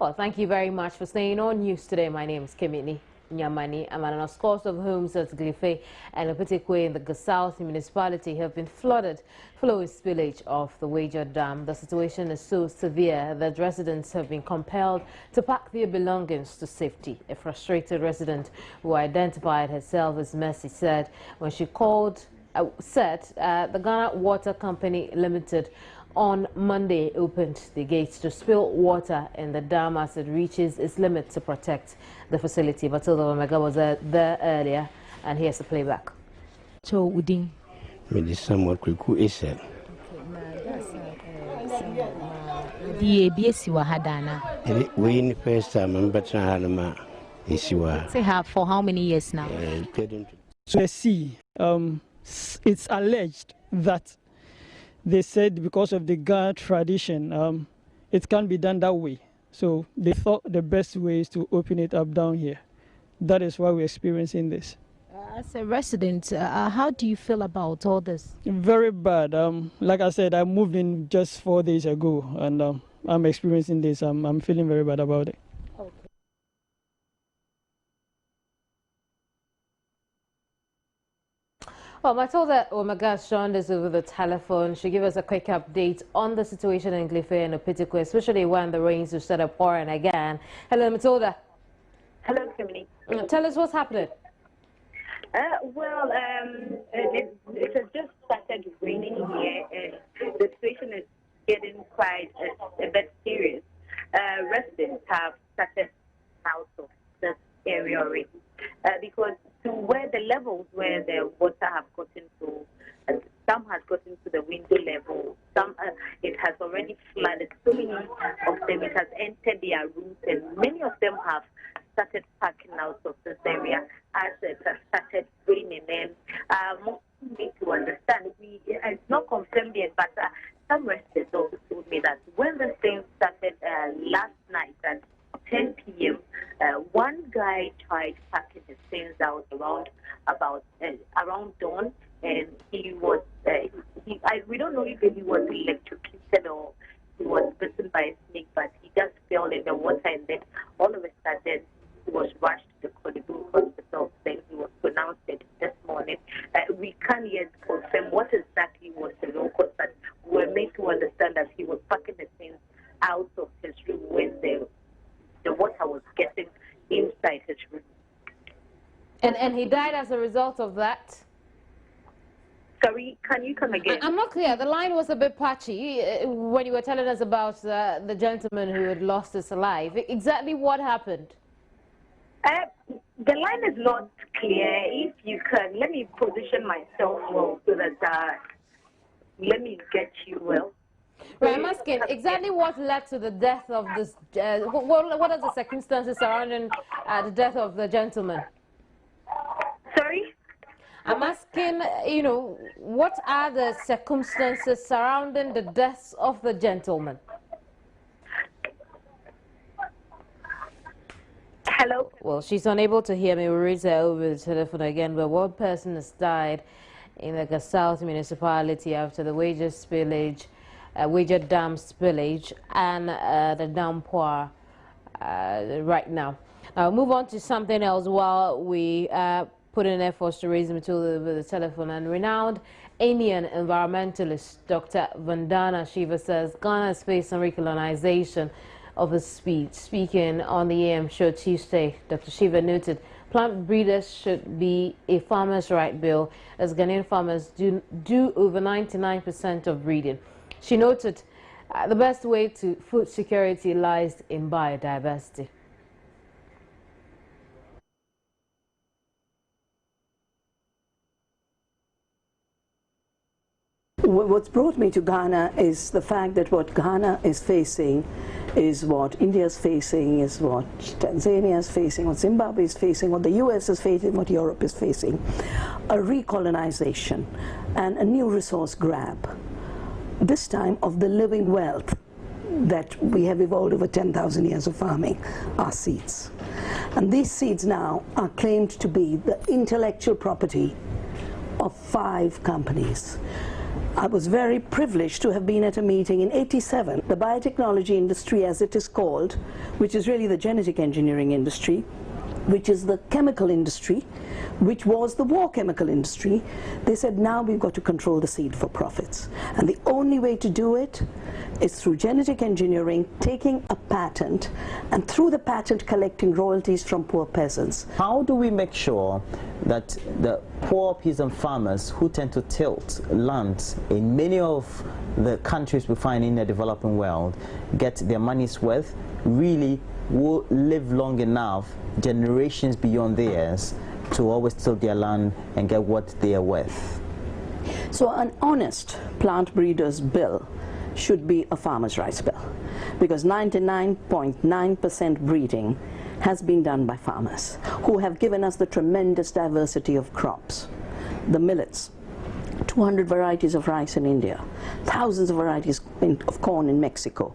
Well, thank you very much for staying on News Today. My name is Kimini Nyamani. A scores of homes at Glife and Patriotic in the South municipality have been flooded following spillage of the Wager Dam. The situation is so severe that residents have been compelled to pack their belongings to safety. A frustrated resident who identified herself as Mercy said when she called, the Ghana Water Company Limited on Monday opened the gates to spill water in the dam as it reaches its limit to protect the facility. Matilda Omega was there earlier, and here's the playback. So Udin. Maybe somewhat quick is it. The BSC Wahadana. We in the first time I'm better Hanama is you are. Say have for how many years now? So I see, it's alleged that they said because of the Ghana tradition, it can't be done that way. So they thought the best way is to open it up down here. That is why we're experiencing this. As a resident, how do you feel about all this? Very bad. Like I said, I moved in just 4 days ago, and I'm experiencing this. I'm feeling very bad about it. Well, Matilda Omega joined us over the telephone. She gave us a quick update on the situation in Glife and Opitico, especially when the rains have started pouring again. Hello, Matilda. Hello, Kimini. Tell us what's happening. It has just started raining here, and the situation is getting quite a bit serious. Residents have started out of this area already because to where the levels where the water have gotten to, some has gotten to the window level, some it has already flooded. So many of them it has entered their rooms, and many of them have started packing out of this area as it has started raining. And most need to understand, it's not confirmed yet, but some residents also told me that when the thing started last night at 10 p.m., one guy tried packing his things out around dawn, and he was we don't know if he was electrocuted or he was bitten by a snake, but he just fell in the water, and then all of a sudden he was rushed to the Kodibu hospital. Then he was pronounced dead this morning. We can't yet confirm what exactly was the real cause, but we're made to understand that he was packing the things out of his room when the water was getting inside his room. And he died as a result of that? Sorry, can you come again? I'm not clear. The line was a bit patchy when you were telling us about the gentleman who had lost his life. Exactly what happened? The line is not clear. If you can, let me position myself well so that let me get you well. Right, I'm asking exactly what led to the death of this. What are the circumstances surrounding the death of the gentleman? Sorry? I'm asking, what are the circumstances surrounding the death of the gentleman? Hello? Well, she's unable to hear me. We'll raise her over the telephone again, but one person has died in the South municipality after the Wager Dam spillage and the downpour right now. I'll move on to something else while we put in efforts to raise Matilda over the telephone. And renowned Indian environmentalist Dr. Vandana Shiva says Ghana is facing recolonization of its speed. Speaking on the AM show Tuesday, Dr. Shiva noted plant breeders should be a farmers' right bill, as Ghanaian farmers do over 99% of breeding. She noted the best way to food security lies in biodiversity. What's brought me to Ghana is the fact that what Ghana is facing is what India is facing, is what Tanzania is facing, what Zimbabwe is facing, what the US is facing, what Europe is facing. A recolonization and a new resource grab, this time of the living wealth that we have evolved over 10,000 years of farming, our seeds. And these seeds now are claimed to be the intellectual property of 5 companies. I was very privileged to have been at a meeting in '87. The biotechnology industry, as it is called, which is really the genetic engineering industry, which is the chemical industry, which was the war chemical industry, they said, now we've got to control the seed for profits. And the only way to do it is through genetic engineering, taking a patent, and through the patent collecting royalties from poor peasants. How do we make sure that the poor peasant farmers who tend to tilt land in many of the countries we find in the developing world get their money's worth, really will live long enough, generations beyond theirs, to always till their land and get what they are worth? So an honest plant breeders bill should be a farmers' rights bill, because 99.9% breeding has been done by farmers who have given us the tremendous diversity of crops. The millets, 200 varieties of rice in India, thousands of varieties of corn in Mexico.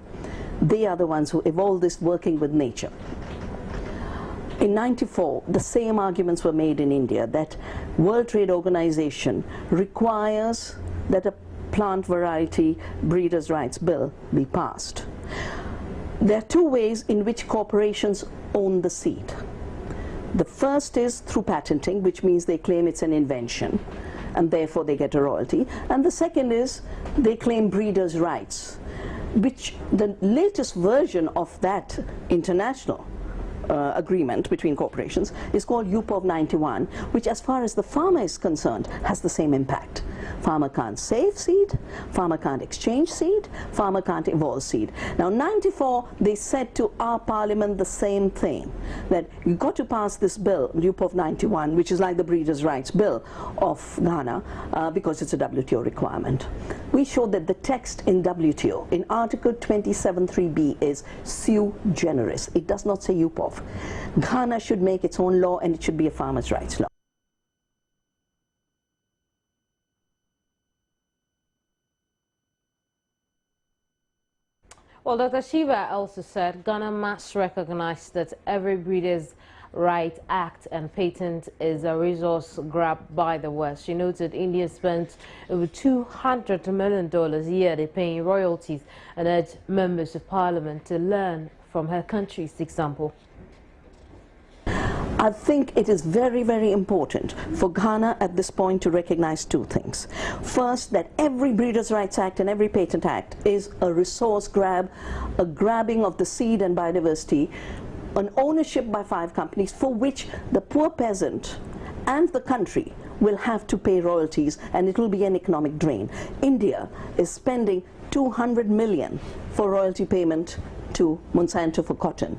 They are the ones who evolved this working with nature. In '94, the same arguments were made in India that World Trade Organization requires that a plant variety breeders' rights bill be passed. There are two ways in which corporations own the seed. The first is through patenting, which means they claim it's an invention and therefore they get a royalty. And the second is they claim breeders' rights, which the latest version of that international agreement between corporations is called UPOV 91, which as far as the farmer is concerned has the same impact. Farmer can't save seed, farmer can't exchange seed, farmer can't evolve seed. Now '94 they said to our parliament the same thing, that you've got to pass this bill, UPOV 91, which is like the Breeders' Rights Bill of Ghana, because it's a WTO requirement. We showed that the text in WTO, in Article 27.3b, is sui generis. It does not say UPOV. Ghana should make its own law, and it should be a farmers' rights law. Well, Dr. Shiva also said Ghana must recognize that every Breeders' Right Act and patent is a resource grab by the West. She noted India spent over $200 million yearly paying royalties and urged members of parliament to learn from her country's example. I think it is very, very important for Ghana at this point to recognize two things. First, that every Breeders' Rights Act and every Patent Act is a resource grab, a grabbing of the seed and biodiversity, an ownership by 5 companies for which the poor peasant and the country will have to pay royalties, and it will be an economic drain. India is spending $200 million for royalty payment to Monsanto for cotton.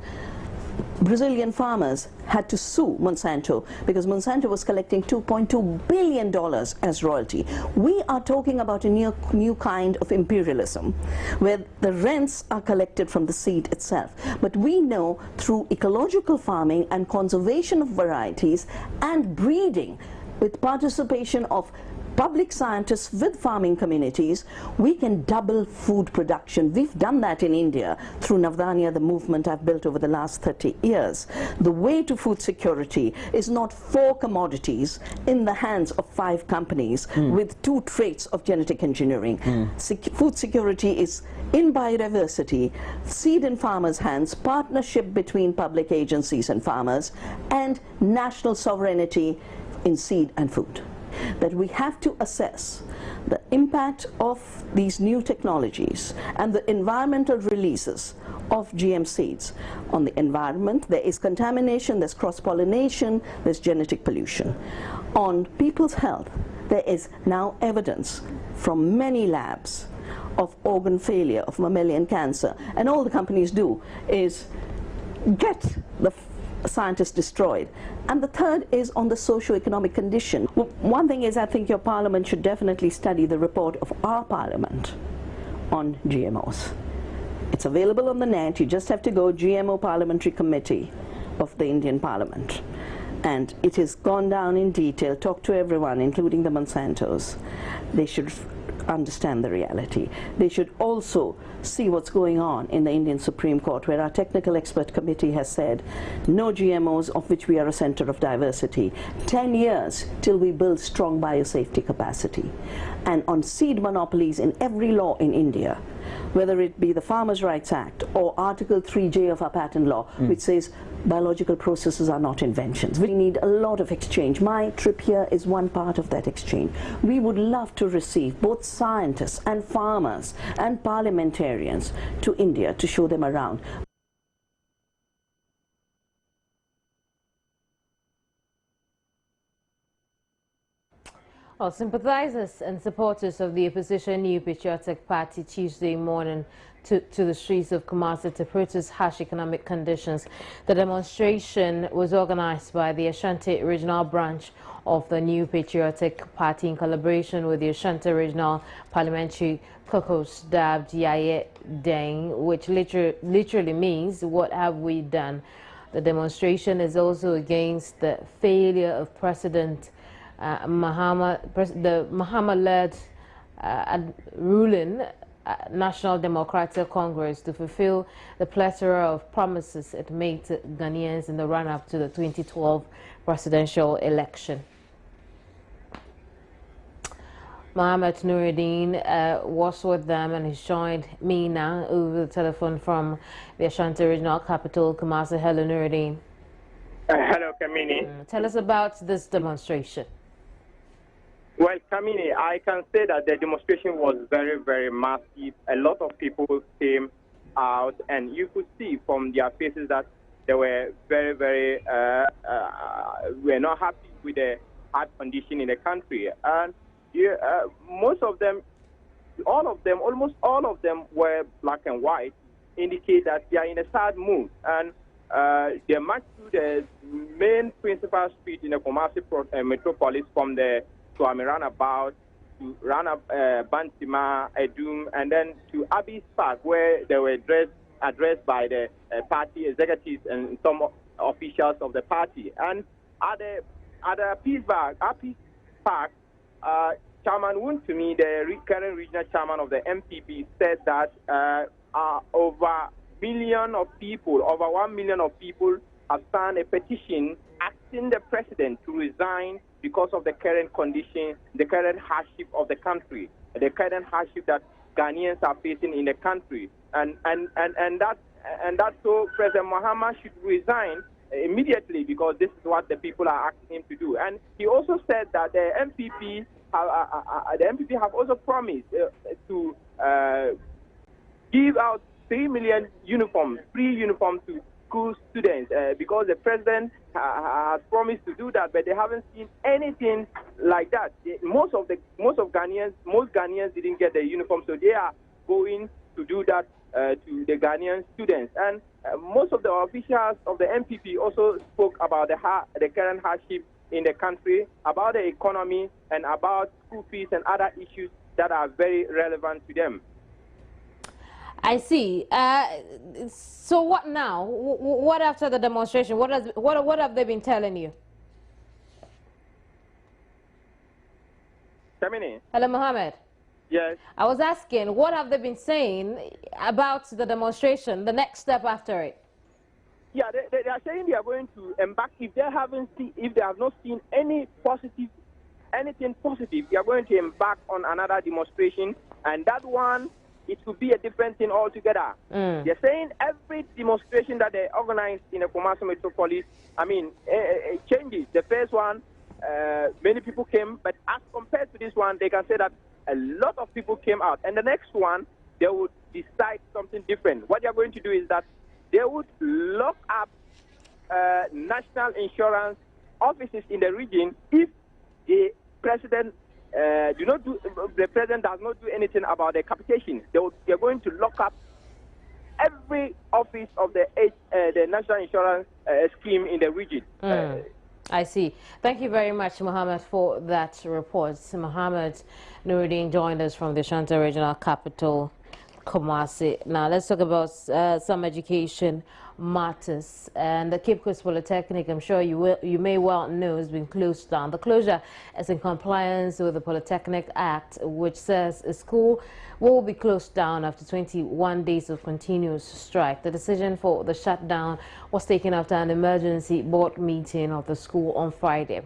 Brazilian farmers had to sue Monsanto because Monsanto was collecting $2.2 billion as royalty. We are talking about a new kind of imperialism where the rents are collected from the seed itself. But we know through ecological farming and conservation of varieties and breeding with participation of public scientists with farming communities, we can double food production. We've done that in India through Navdanya, the movement I've built over the last 30 years. The way to food security is not 4 commodities in the hands of 5 companies with 2 traits of genetic engineering. Food security is in biodiversity, seed in farmers' hands, partnership between public agencies and farmers, and national sovereignty in seed and food. That we have to assess the impact of these new technologies and the environmental releases of GM seeds on the environment. There is contamination, there's cross-pollination, there's genetic pollution. On people's health, there is now evidence from many labs of organ failure, of mammalian cancer, and all the companies do is get the scientists destroyed. And the third is on the socio-economic condition. Well, one thing is, I think your parliament should definitely study the report of our parliament on GMOs. It's available on the net. You just have to go GMO Parliamentary Committee of the Indian Parliament. And it has gone down in detail, talk to everyone, including the Monsantos. They should understand the reality. They should also see what's going on in the Indian Supreme Court, where our technical expert committee has said no GMOs, of which we are a center of diversity. 10 years till we build strong biosafety capacity. And on seed monopolies in every law in India, whether it be the Farmers' Rights Act or Article 3J of our patent law, which says biological processes are not inventions. We need a lot of exchange. My trip here is one part of that exchange. We would love to receive both scientists and farmers and parliamentarians to India to show them around. Well, sympathizers and supporters of the opposition New Patriotic Party Tuesday morning to the streets of Kumasi to protest harsh economic conditions. The demonstration was organized by the Ashanti Regional Branch of the New Patriotic Party in collaboration with the Ashanti Regional Parliamentary Caucus dubbed Yaye Deng, which literally means "What have we done?" The demonstration is also against the failure of President the Mahama-led ruling National Democratic Congress to fulfill the plethora of promises it made to Ghanaians in the run-up to the 2012 presidential election. Mohammed Nuruddin was with them and he's joined me now over the telephone from the Ashanti Regional Capital, Kumasi. Hello, Nuruddin. Hello, Kamini. Tell us about this demonstration. Well, Kamini, I can say that the demonstration was very, very massive. A lot of people came out, and you could see from their faces that they were very, very, were not happy with the hard condition in the country. And most of them, almost all of them were black and white, indicate that they are in a sad mood. And they marched through the main principal street in the Kumasi metropolis from the Swami roundabout to Bantima, Edum, and then to Abbey's Park, where they were addressed by the party executives and some officials of the party. And at the Peace Park, Chairman Wuntumi, the current regional chairman of the MPP, said that over 1 million of people have signed a petition asking the president to resign because of the current condition, the current hardship of the country, the current hardship that Ghanaians are facing in the country, and that so President Mahama should resign immediately, because this is what the people are asking him to do. And he also said that the MPP have also promised to give out 3 million uniforms, free uniforms to school students, because the president has promised to do that, but they haven't seen anything like that. Most Ghanaians didn't get the uniform, so they are going to do that to the Ghanaian students. And most of the officials of the MPP also spoke about the current hardship in the country, about the economy, and about school fees and other issues that are very relevant to them. I see. So what now? What after the demonstration? What have they been telling you? Kamini? Hello, Mohammed. Yes. I was asking, what have they been saying about the demonstration, the next step after it? Yeah, they are saying they are going to embark. If they have not seen anything positive, they are going to embark on another demonstration, and that one, it could be a different thing altogether. They're saying every demonstration that they organize in the Kumasi metropolis, it changes. The first one, many people came, but as compared to this one, they can say that a lot of people came out. And the next one, they would decide something different. What they're going to do is that they would lock up national insurance offices in the region if the president the president does not do anything about the capitation. They're going to lock up every office of the national insurance scheme in the region. I see. Thank you very much, Mohammed, for that report. Mohammed Nuruddin joined us from the Ashanti Regional Capital, Kumasi. Now let's talk about some education matters. And the Cape Coast Polytechnic, I'm sure you may well know, has been closed down. The closure is in compliance with the Polytechnic Act, which says a school will be closed down after 21 days of continuous strike. The decision for the shutdown was taken after an emergency board meeting of the school on Friday.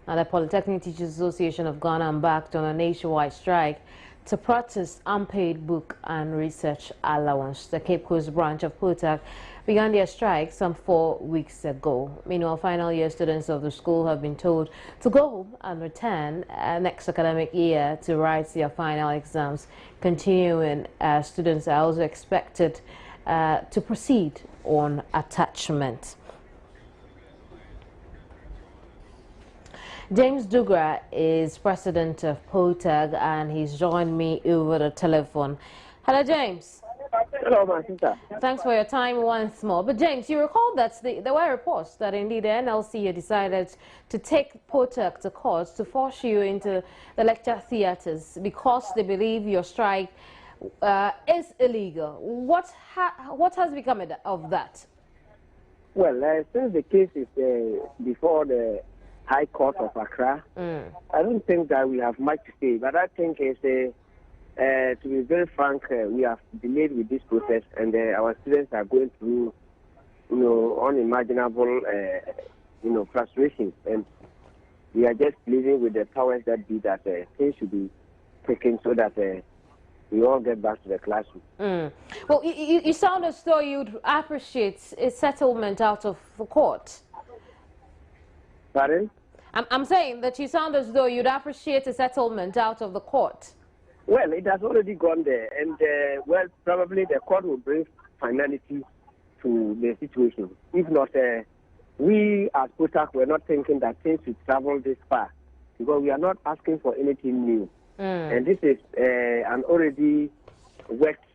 Now, the Polytechnic Teachers Association of Ghana embarked on a nationwide strike to protest unpaid book and research allowance. The Cape Coast branch of POTAC began their strike some 4 weeks ago. Meanwhile, final year students of the school have been told to go home and return next academic year to write their final exams. Continuing, students are also expected to proceed on attachment. James Dugra is president of POTAG and he's joined me over the telephone. Hello, James. Hello, my sister. Thanks for your time once more. But James, you recall that there were reports that indeed the NLC had decided to take POTAG to court to force you into the lecture theatres because they believe your strike is illegal. What has become of that? Well, since the case is before the High Court of Accra, I don't think that we have much to say. But I think it's to be very frank, we have delayed with this process, and our students are going through, unimaginable, frustrations, and we are just living with the powers that be that things should be taken so that we all get back to the classroom. Well, you sound as though you'd appreciate a settlement out of the court. Pardon? I'm saying that you sound as though you'd appreciate a settlement out of the court. Well, it has already gone there, and probably the court will bring finality to the situation. If not, we as POTAC were not thinking that things should travel this far, because we are not asking for anything new. And this is an already worked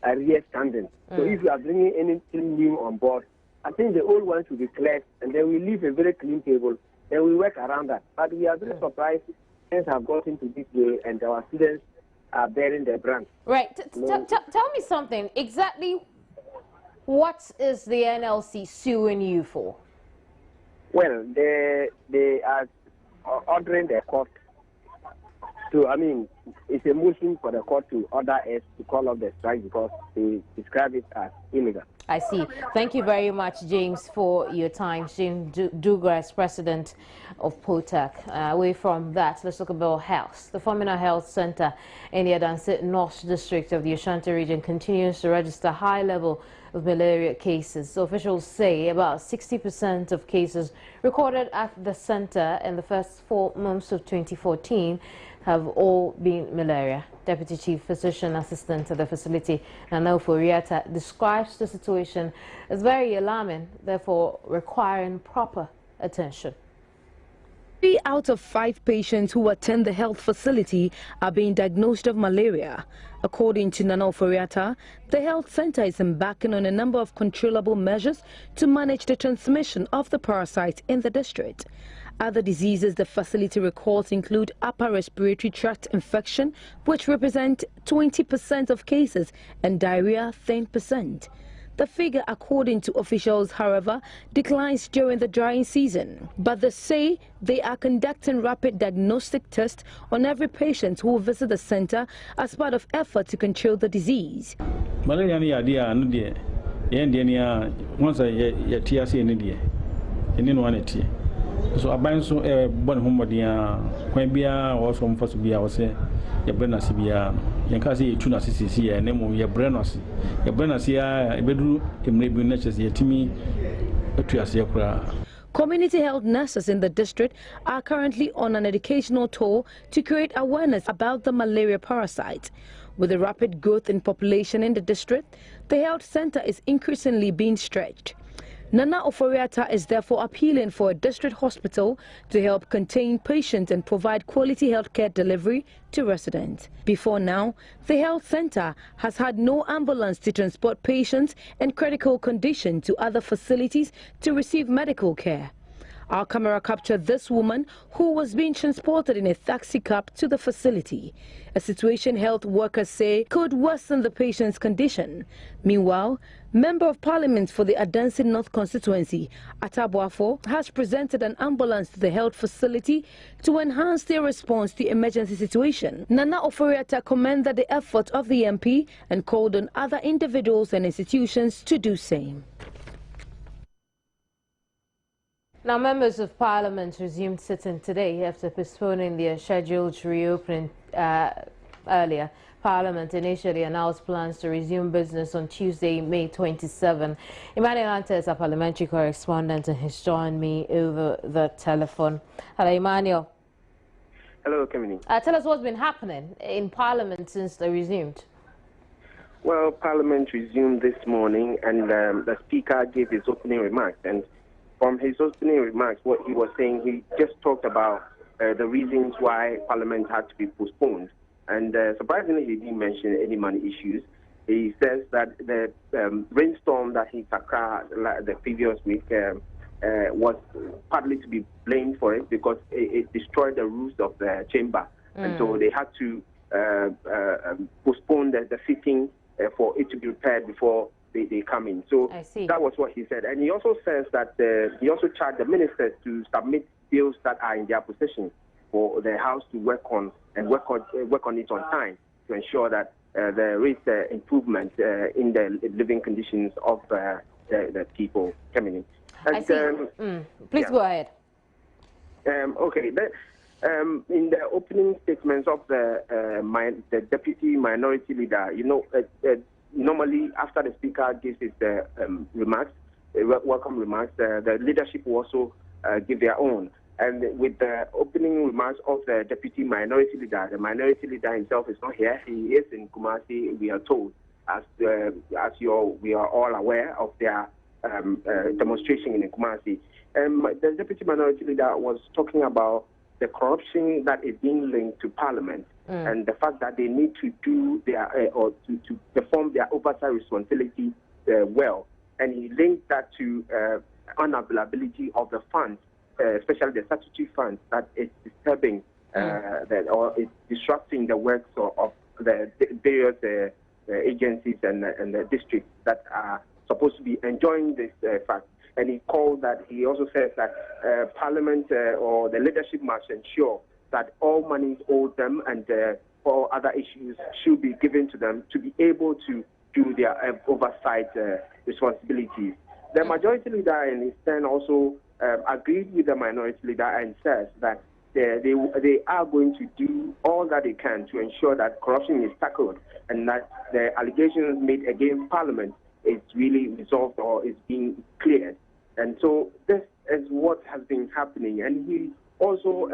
area standing. So if you are bringing anything new on board, I think the old ones will be cleared, and then we leave a very clean table, and we work around that. But we are very surprised things have gotten to this way, and our students are bearing their brand. Right. Tell me something. Exactly what is the NLC suing you for? Well, they are ordering the court to, it's a motion for the court to order us to call off the strike because they describe it as illegal. I see. Thank you very much, James, for your time. James Dugra is president of POTAC. Away from that, let's talk about health. The Famina Health Center in the Adanse North District of the Ashanti region continues to register high level of malaria cases. So officials say about 60% of cases recorded at the center in the first 4 months of 2014 have all been malaria. Deputy Chief Physician Assistant to the facility, Nana Oforiatta, describes the situation as very alarming, therefore requiring proper attention. 3 out of 5 patients who attend the health facility are being diagnosed of malaria. According to Nana Oforiatta, the health center is embarking on a number of controllable measures to manage the transmission of the parasite in the district. Other diseases the facility records include upper respiratory tract infection, which represent 20% of cases, and diarrhea, 10%. The figure, according to officials, however, declines during the drying season. But they say they are conducting rapid diagnostic tests on every patient who will visit the center as part of effort to control the disease. Malaria so aban so bon homodia kwan bia wo so mfa so bia wo se ye brena se bia yen ka se etu na sisi ye ne mo ye brena se ya ebedu emre bi na chese yetimi etu ase kura. Community health nurses in the district are currently on an educational tour to create awareness about the malaria parasite. With the rapid growth in population in the district, the health center is increasingly being stretched. Nana Oforiatta is therefore appealing for a district hospital to help contain patients and provide quality healthcare delivery to residents. Before now, the health center has had no ambulance to transport patients in critical condition to other facilities to receive medical care. Our camera captured this woman who was being transported in a taxi cab to the facility, a situation health workers say could worsen the patient's condition. Meanwhile, Member of Parliament for the Adansi North constituency, Atabuafo, has presented an ambulance to the health facility to enhance their response to the emergency situation. Nana Oforiatta commended the effort of the MP and called on other individuals and institutions to do same. Now, members of Parliament resumed sitting today after postponing their scheduled reopening earlier. Parliament initially announced plans to resume business on Tuesday, May 27. Emmanuel Ante is a parliamentary correspondent and has joined me over the telephone. Hello, Emmanuel. Hello, Kamini. Tell us what's been happening in Parliament since they resumed. Well, Parliament resumed this morning, and the Speaker gave his opening remarks. And from his opening remarks, what he was saying, he just talked about the reasons why Parliament had to be postponed. And surprisingly, he didn't mention any money issues. He says that the rainstorm that hit Accra the previous week was partly to be blamed for it because it destroyed the roofs of the chamber. And so they had to postpone the sitting for it to be repaired before they come in. So that was what he said. And he also says that he also charged the ministers to submit bills that are in their possession for the House to work on and work on it on time to ensure that there is improvement in the living conditions of the people coming in. And, Please go ahead. Okay. In the opening statements of the deputy minority leader, normally after the speaker gives his remarks, welcome remarks, the leadership will also give their own. And with the opening remarks of the deputy minority leader, the minority leader himself is not here. He is in Kumasi, we are told, as we are all aware of their demonstration in Kumasi. The deputy minority leader was talking about the corruption that is being linked to Parliament and the fact that they need to do their or to perform their oversight responsibility well. And he linked that to unavailability of the funds, especially the statutory funds, that is disturbing or it's disrupting the works of the various agencies and the districts that are supposed to be enjoying this fact. And he also says that Parliament or the leadership must ensure that all money is owed them and all other issues should be given to them to be able to do their oversight responsibilities. The majority leader in his turn also agreed with the minority leader and says that they are going to do all that they can to ensure that corruption is tackled and that the allegations made against Parliament is really resolved or is being cleared. And so this is what has been happening. And he also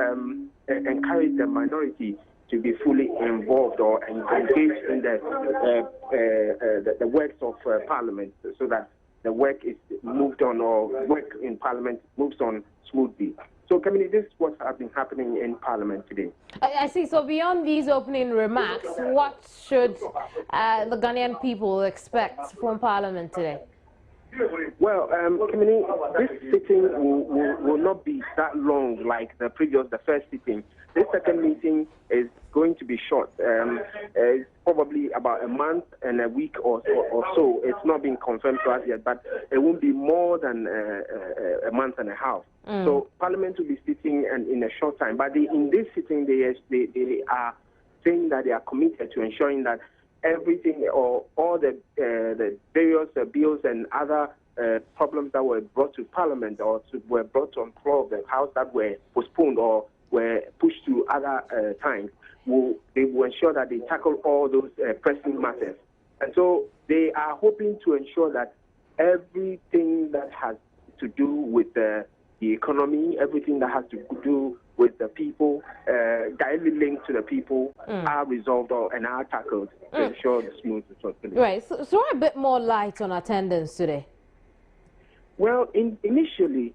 encouraged the minority to be fully involved or engaged in the works of Parliament so that the work is moved on or work in Parliament moves on smoothly. So, Kamini, this is what has been happening in Parliament today. I see. So beyond these opening remarks, what should the Ghanaian people expect from Parliament today? Well, Kamini, this sitting will not be that long like the first sitting. This second meeting is going to be short. It's probably about a month and a week or so. It's not been confirmed to us yet, but it won't be more than a month and a half. So Parliament will be sitting in a short time. But in this sitting, they are saying that they are committed to ensuring that everything or all the various bills and other problems that were brought to Parliament or were brought on floor of the House that were postponed or were pushed to other times, they will ensure that they tackle all those pressing matters. And so they are hoping to ensure that everything that has to do with the economy, everything that has to do with the people, directly linked to the people, are resolved and are tackled to ensure the smooth responsibility. Right. So a bit more light on attendance today. Well, initially,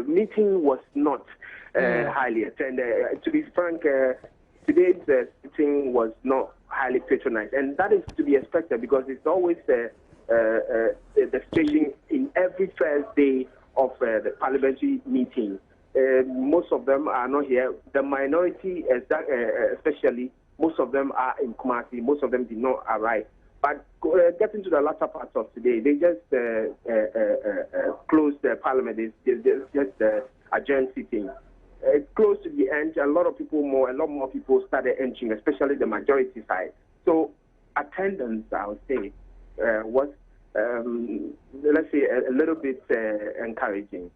meeting was not highly attended. To be frank, today's sitting was not highly patronized, and that is to be expected because it's always the situation in every first day of the parliamentary meeting. Most of them are not here. The minority, especially, most of them are in Kumasi. Most of them did not arrive. But getting to the latter part of today, they just closed the parliament. They just adjourned sitting. Close to the end, a lot more people started entering, especially the majority side. So attendance, I would say, was, let's say, a little bit encouraging,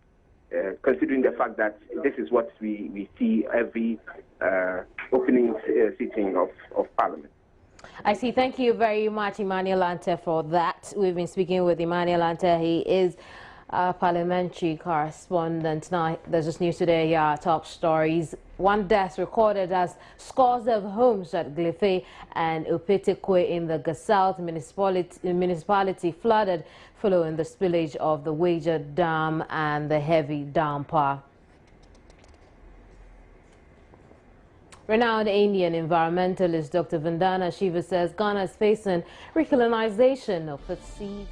considering the fact that this is what we see every opening sitting of Parliament. I see. Thank you very much, Emmanuel Ante, for that. We've been speaking with Emmanuel Ante. He is a parliamentary correspondent. Now, there's this news today, top stories. One death recorded as scores of homes at Glife and Upetekwe in the South municipality flooded following the spillage of the Wager Dam and the heavy downpour. Renowned Indian environmentalist Dr. Vandana Shiva says Ghana is facing recolonization of its seas.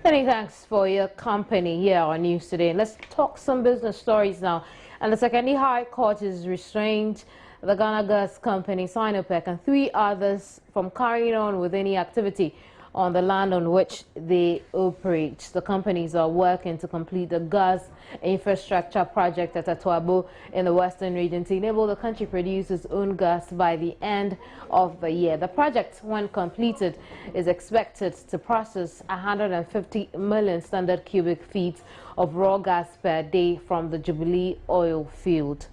Many thanks for your company here on News Today. Let's talk some business stories now. And the Secondary High Court has restrained the Ghana Gas Company, Sinopec, and 3 others from carrying on with any activity on the land on which they operate. The companies are working to complete the gas infrastructure project at Atuabo in the Western region to enable the country produce its own gas by the end of the year. The project, when completed, is expected to process 150 million standard cubic feet of raw gas per day from the Jubilee oil field.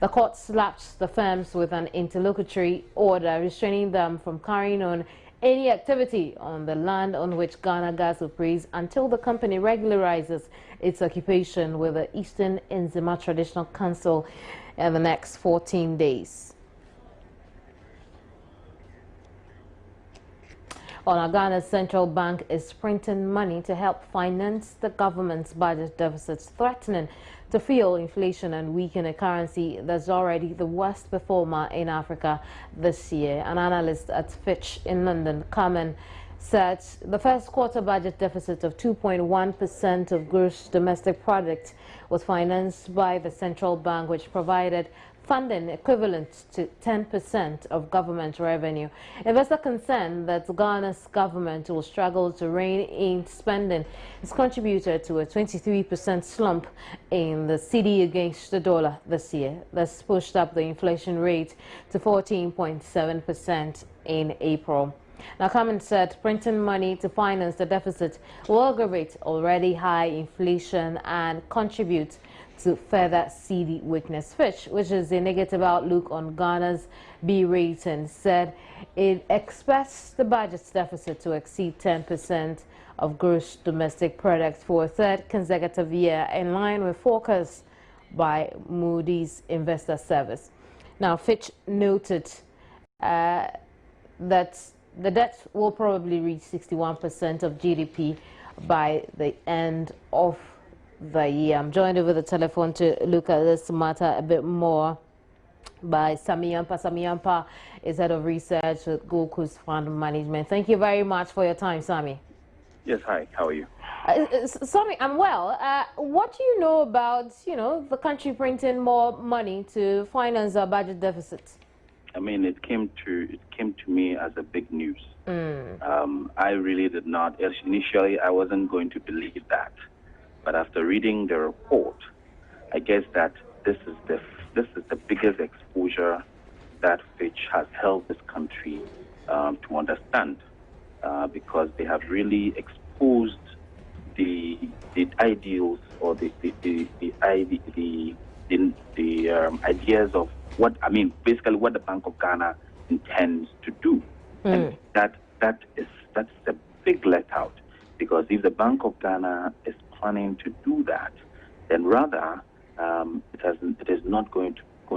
The court slapped the firms with an interlocutory order restraining them from carrying on any activity on the land on which Ghana Gas operates until the company regularizes its occupation with the Eastern Nzima Traditional Council in the next 14 days. Well, Ghana's central bank is printing money to help finance the government's budget deficits, threatening to fuel inflation and weaken a currency that's already the worst performer in Africa this year. An analyst at Fitch in London, Carmen, said the first quarter budget deficit of 2.1% of gross domestic product was financed by the central bank, which provided funding equivalent to 10% of government revenue. Investor concern that Ghana's government will struggle to rein in spending has contributed to a 23% slump in the cedi against the dollar this year. This pushed up the inflation rate to 14.7% in April. Now, Carmen said printing money to finance the deficit will aggravate already high inflation and contribute to further cedi weakness. Fitch, which is a negative outlook on Ghana's B rating, said it expects the budget's deficit to exceed 10% of gross domestic product for a third consecutive year, in line with forecasts by Moody's Investor Service. Now, Fitch noted that the debt will probably reach 61% of GDP by the end of the year. I'm joined over the telephone to look at this matter a bit more by Sami Yampa. Sami Yampa is head of research at Gold Coast Fund Management. Thank you very much for your time, Sami. Yes, hi. How are you? Sami, I'm well. What do you know about, the country printing more money to finance our budget deficit? I mean, it came to me as a big news. I really did not. Initially, I wasn't going to believe that. But after reading the report, I guess that this is the biggest exposure that Fitch has helped this country to understand, because they have really exposed the ideals or the ideas of basically what the Bank of Ghana intends to do, and that's a big let out, because if the Bank of Ghana is planning to do that, then rather it is not going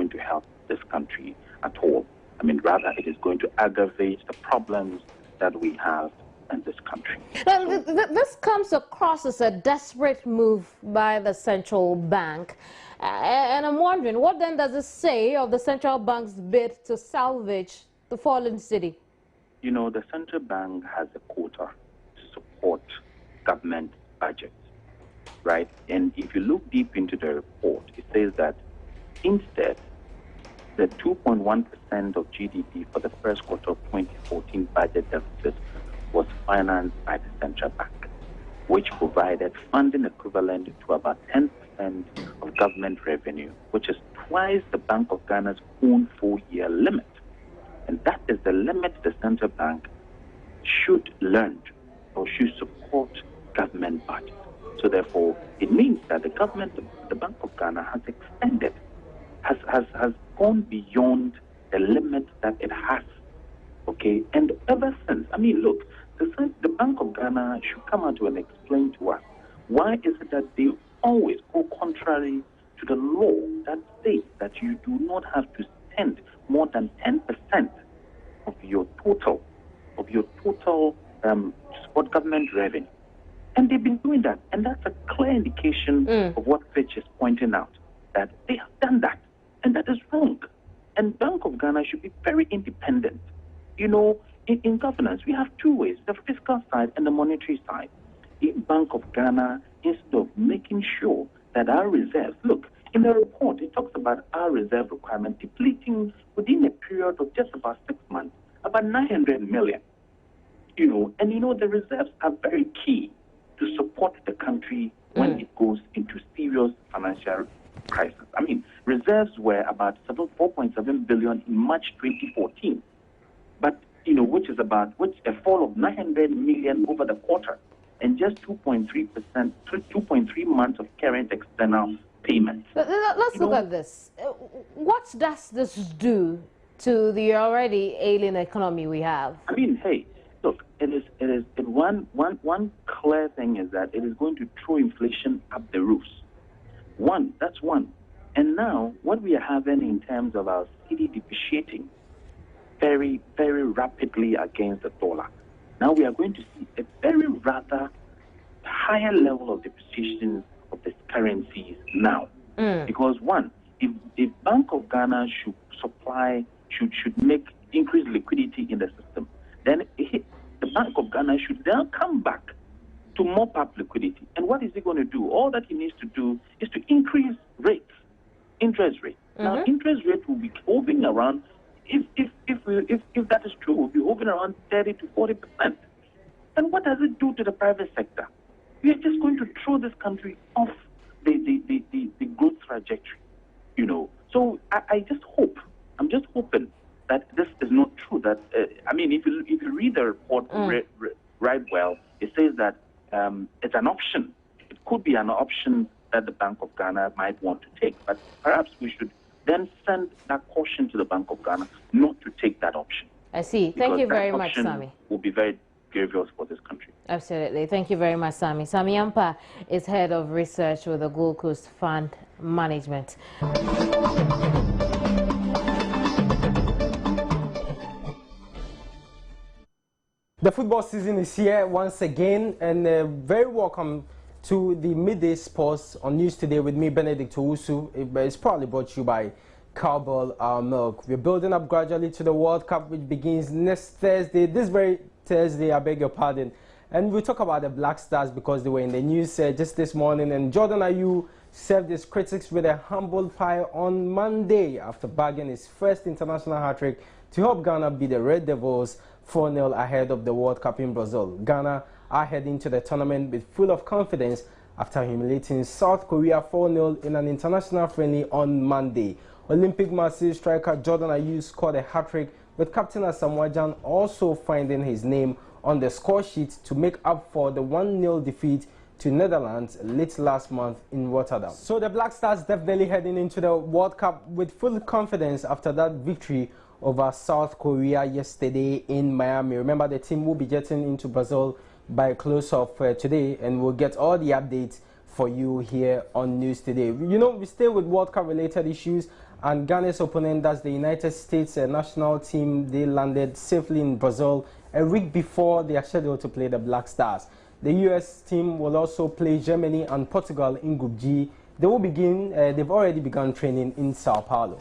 to help this country at all. I mean, rather it is going to aggravate the problems that we have and this country. Now, this comes across as a desperate move by the central bank. And I'm wondering, what then does it say of the central bank's bid to salvage the fallen city? You know, the central bank has a quota to support government budgets, right? And if you look deep into the report, it says that instead, the 2.1% of GDP for the first quarter of 2014 budget deficit was financed by the central bank, which provided funding equivalent to about 10% of government revenue, which is twice the Bank of Ghana's own 4-year limit. And that is the limit the central bank should learn or should support government budget. So therefore, it means that the government, the Bank of Ghana has extended, has gone beyond the limit that it has. Okay, and ever since, I mean, look, the Bank of Ghana should come out and explain to us why is it that they always go contrary to the law that states that you do not have to spend more than 10% of your total support government revenue. And they've been doing that, and that's a clear indication of what Fitch is pointing out, that they have done that, and that is wrong. And Bank of Ghana should be very independent. You know, in governance, we have two ways, the fiscal side and the monetary side. If Bank of Ghana, instead of making sure that our reserves, look, in the report, it talks about our reserve requirement depleting within a period of just about 6 months, about 900 million. You know, and you know, the reserves are very key to support the country when it goes into serious financial crisis. I mean, reserves were about 4.7 billion in March 2014, but you know, which a fall of 900 million over the quarter, and just 2.3 months of current external payments. Let's look at this. What does this do to the already ailing economy we have? I mean, hey, look, one clear thing is that it is going to throw inflation up the roofs. That's one. And now, what we are having in terms of our cedi depreciating very, very rapidly against the dollar. Now we are going to see a very rather higher level of depreciation of the currencies now. Because if Bank of Ghana should make increased liquidity in the system, then the Bank of Ghana should then come back to mop up liquidity. And what is he going to do? All that he needs to do is to increase rates, interest rate. Now, interest rate will be hovering around, if that is true, will be hovering around 30 to 40%. And what does it do to the private sector? We are just going to throw this country off the growth trajectory, you know. So I'm just hoping that this is not true. That I mean, if you read the report right well, it says that it's an option. It could be an option that the Bank of Ghana might want to take, but perhaps we should then send that caution to the Bank of Ghana not to take that option. I see. Thank you very much, Sami. Will be very grievous for this country. Absolutely. Thank you very much, Sami. Sami Yampa is head of research with the Gold Coast Fund Management. The football season is here once again, and very welcome to the Midday Sports on News Today with me, Benedict Owusu. It's probably brought to you by Cowbell Milk. We're building up gradually to the World Cup, which begins next Thursday. This very Thursday, I beg your pardon. And we'll talk about the Black Stars because they were in the news just this morning. And Jordan Ayew served his critics with a humble pie on Monday after bagging his first international hat-trick to help Ghana beat the Red Devils 4-0 ahead of the World Cup in Brazil. Ghana are heading to the tournament with full of confidence after humiliating South Korea 4-0 in an international friendly on Monday. Olympic Marseille striker Jordan Ayew scored a hat-trick, with Captain Asamoah Gyan also finding his name on the score sheet to make up for the 1-0 defeat to Netherlands late last month in Rotterdam. So the Black Stars definitely heading into the World Cup with full confidence after that victory over South Korea yesterday in Miami. Remember, the team will be getting into Brazil by close of today, and we'll get all the updates for you here on News Today. You know, we stay with World Cup related issues, and Ghana's opponent, that's the United States national team, they landed safely in Brazil a week before they are scheduled to play the Black Stars. The US team will also play Germany and Portugal in Group G. They will begin, they've already begun training in Sao Paulo.